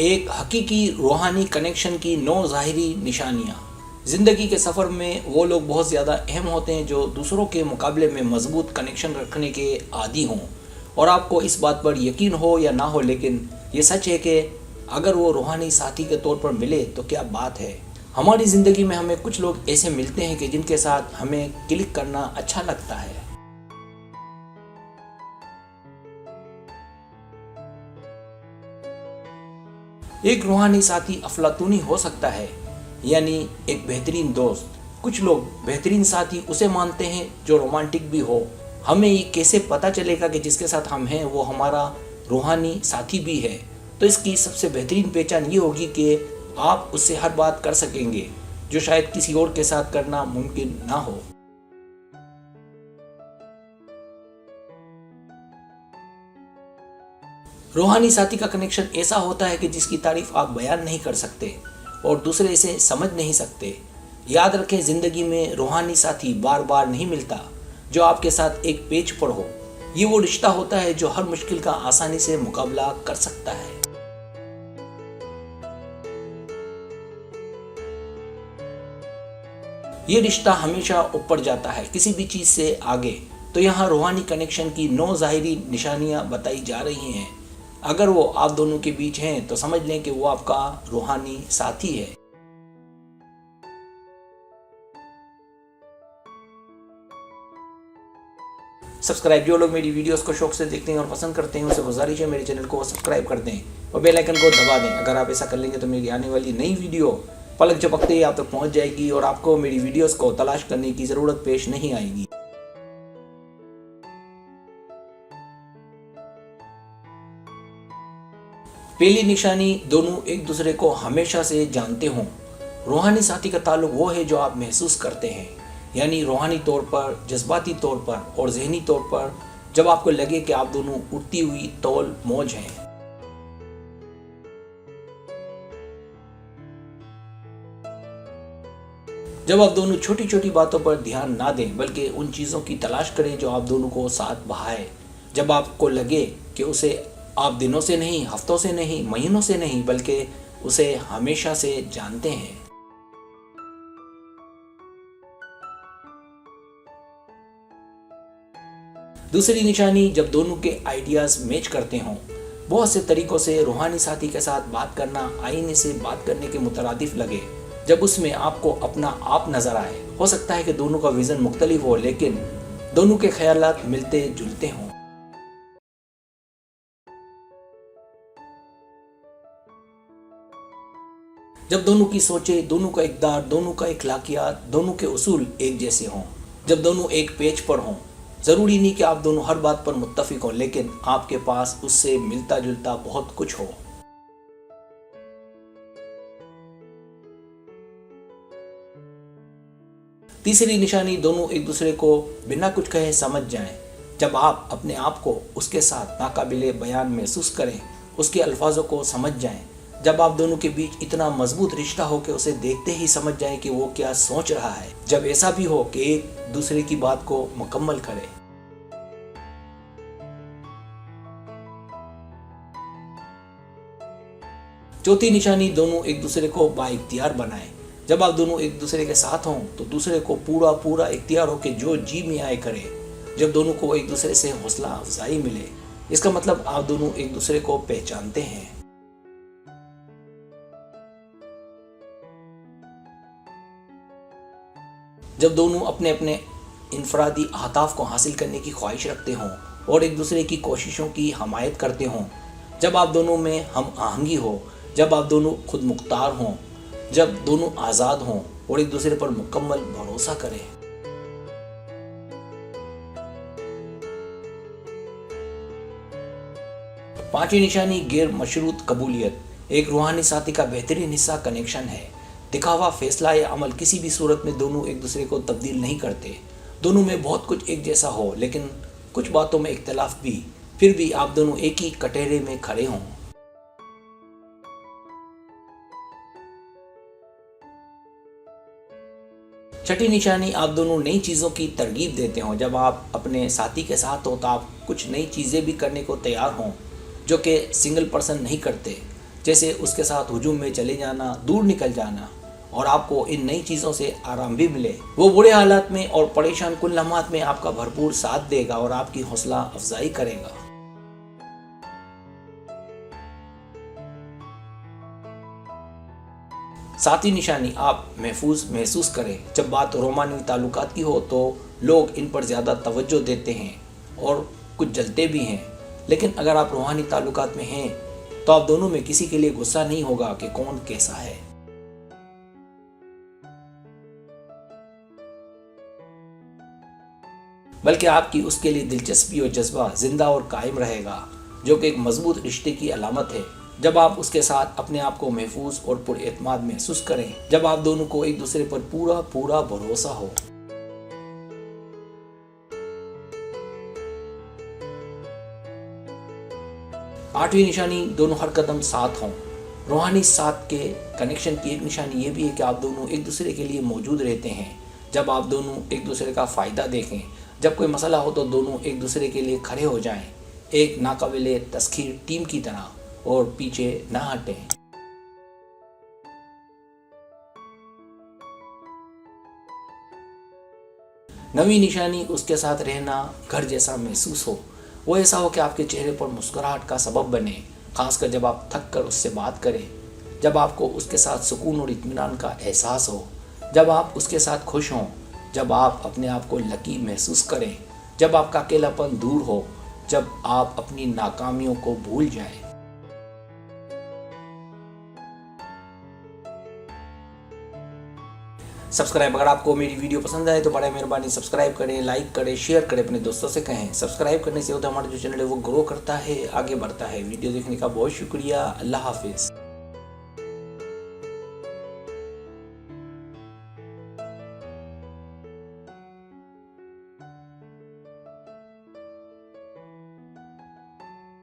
एक हकीकी रूहानी कनेक्शन की 9 ज़ाहिरी निशानियाँ। ज़िंदगी के सफ़र में वो लोग बहुत ज़्यादा अहम होते हैं जो दूसरों के मुकाबले में मज़बूत कनेक्शन रखने के आदी हों। और आपको इस बात पर यकीन हो या ना हो, लेकिन ये सच है कि अगर वो रूहानी साथी के तौर पर मिले तो क्या बात है। हमारी ज़िंदगी में हमें कुछ लोग ऐसे मिलते हैं कि जिनके साथ हमें क्लिक करना अच्छा लगता है। एक रूहानी साथी अफलातूनी हो सकता है, यानी एक बेहतरीन दोस्त। कुछ लोग बेहतरीन साथी उसे मानते हैं जो रोमांटिक भी हो। हमें ये कैसे पता चलेगा कि जिसके साथ हम हैं वो हमारा रूहानी साथी भी है? तो इसकी सबसे बेहतरीन पहचान ये होगी कि आप उससे हर बात कर सकेंगे जो शायद किसी और के साथ करना मुमकिन ना हो। रूहानी साथी का कनेक्शन ऐसा होता है कि जिसकी तारीफ आप बयान नहीं कर सकते और दूसरे इसे समझ नहीं सकते। याद रखें, जिंदगी में रूहानी साथी बार बार नहीं मिलता जो आपके साथ एक पेज पर हो। ये वो रिश्ता होता है जो हर मुश्किल का आसानी से मुकाबला कर सकता है। ये रिश्ता हमेशा ऊपर जाता है, किसी भी चीज से आगे। तो यहाँ रूहानी कनेक्शन की 9 ज़ाहिरी निशानियां बताई जा रही हैं। अगर वो आप दोनों के बीच हैं तो समझ लें कि वो आपका रूहानी साथी है। सब्सक्राइब, जो लोग मेरी वीडियोस को शौक से देखते हैं और पसंद करते हैं उनसे गुजारिश है मेरे चैनल को सब्सक्राइब कर दें और बेल आइकन को दबा दें। अगर आप ऐसा कर लेंगे तो मेरी आने वाली नई वीडियो पलक झपकते ही आप तक पहुंच जाएगी और आपको मेरी वीडियोस को तलाश करने की ज़रूरत पेश नहीं आएगी। पहली निशानी, दोनों एक दूसरे को हमेशा से जानते हों। रूहानी साथी का ताल्लुक वो है जो आप महसूस करते हैं, यानी रूहानी तौर पर, जज्बाती तौर पर और जहनी तौर पर, जब आपको लगे कि आप दोनों उड़ती हुई तौल मौज हैं। जब आप दोनों छोटी छोटी बातों पर ध्यान ना दें बल्कि उन चीज़ों की तलाश करें जो आप दोनों को साथ बहाए। जब आपको लगे कि उसे आप दिनों से नहीं, हफ्तों से नहीं, महीनों से नहीं, बल्कि उसे हमेशा से जानते हैं। दूसरी निशानी, जब दोनों के आइडियाज मैच करते हों। बहुत से तरीकों से रूहानी साथी के साथ बात करना आईने से बात करने के मुतरादिफ लगे। जब उसमें आपको अपना आप नजर आए, हो सकता है कि दोनों का विजन मुख्तलिफ हो लेकिन दोनों के ख्यालात मिलते जुलते हों। जब दोनों की सोचें, दोनों का इक़दार, दोनों का इखलाकियात, दोनों के उसूल एक जैसे हों। जब दोनों एक पेज पर हों। ज़रूरी नहीं कि आप दोनों हर बात पर मुत्तफिक हों, लेकिन आपके पास उससे मिलता जुलता बहुत कुछ हो। तीसरी निशानी, दोनों एक दूसरे को बिना कुछ कहे समझ जाएं। जब आप अपने आप को उसके साथ नाकाबिले बयान महसूस करें, उसके अल्फाजों को समझ जाएं। जब आप दोनों के बीच इतना मजबूत रिश्ता हो कि उसे देखते ही समझ जाएं कि वो क्या सोच रहा है। जब ऐसा भी हो कि एक दूसरे की बात को मुकम्मल करे। चौथी निशानी, दोनों एक दूसरे को बाइख्तियार बनाएं। जब आप दोनों एक दूसरे के साथ हों तो दूसरे को पूरा पूरा इख्तियार हो कि जो जी में आए करे। जब दोनों को एक दूसरे से हौसला अफजाई मिले, इसका मतलब आप दोनों एक दूसरे को पहचानते हैं। जब दोनों अपने अपने इनफरादी अहदाफ को हासिल करने की ख्वाहिश रखते हों और एक दूसरे की कोशिशों की हमायत करते हों। जब आप दोनों में हम आहंगी हो, जब आप दोनों खुद मुख्तार हों, जब दोनों आज़ाद हों और एक दूसरे पर मुकम्मल भरोसा करें। पांचवी निशानी, गैर मशरूत कबूलियत। एक रूहानी साथी का बेहतरीन हिस्सा कनेक्शन है। दिखावा, फैसला या अमल किसी भी सूरत में दोनों एक दूसरे को तब्दील नहीं करते। दोनों में बहुत कुछ एक जैसा हो लेकिन कुछ बातों में इख्तलाफ भी, फिर भी आप दोनों एक ही कटहरे में खड़े हों। छठी निशानी, आप दोनों नई चीज़ों की तरगीब देते हों। जब आप अपने साथी के साथ हो तो आप कुछ नई चीज़ें भी करने को तैयार हों जो कि सिंगल पर्सन नहीं करते। जैसे उसके साथ हुजूम में चले जाना, दूर निकल जाना और आपको इन नई चीज़ों से आराम भी मिले। वो बुरे हालात में और परेशान कुल लम्हात में आपका भरपूर साथ देगा और आपकी हौसला अफजाई करेगा। सातवीं निशानी, आप महफूज महसूस करें। जब बात रोमानी ताल्लुकात की हो तो लोग इन पर ज़्यादा तवज्जो देते हैं और कुछ जलते भी हैं, लेकिन अगर आप रूहानी ताल्लुकात में हैं तो आप दोनों में किसी के लिए गुस्सा नहीं होगा कि कौन कैसा है। बल्कि आपकी उसके लिए दिलचस्पी और जज्बा जिंदा और कायम रहेगा, जो कि एक मजबूत रिश्ते की अलामत है। जब आप उसके साथ अपने आप को महफूज और पुरएतमाद महसूस करें, जब आप दोनों को एक दूसरे पर पूरा पूरा भरोसा हो। आठवीं निशानी, दोनों हर कदम साथ हों। रूहानी साथ के कनेक्शन की एक निशानी ये भी है कि आप दोनों एक दूसरे के लिए मौजूद रहते हैं। जब आप दोनों एक दूसरे का फ़ायदा देखें, जब कोई मसला हो तो दोनों एक दूसरे के लिए खड़े हो जाएं, एक नाकाबिले तस्खीर टीम की तरह, और पीछे ना हटें। नवीं निशानी, उसके साथ रहना घर जैसा महसूस हो। वो ऐसा हो कि आपके चेहरे पर मुस्कुराहट का सबब बने, खासकर जब आप थक कर उससे बात करें, जब आपको उसके साथ सुकून और इत्मीनान का एहसास हो, जब आप उसके साथ खुश हों, जब आप अपने आप को लकी महसूस करें, जब आपका अकेलापन दूर हो, जब आप अपनी नाकामियों को भूल जाएं। सब्सक्राइब, अगर आपको मेरी वीडियो पसंद आए तो बड़ा मेहरबानी सब्सक्राइब करें, लाइक करें, शेयर करें, अपने दोस्तों से कहें। सब्सक्राइब करने से होता है हमारा जो चैनल है वो ग्रो करता है, आगे बढ़ता है। वीडियो देखने का बहुत शुक्रिया। अल्लाह हाफिज़।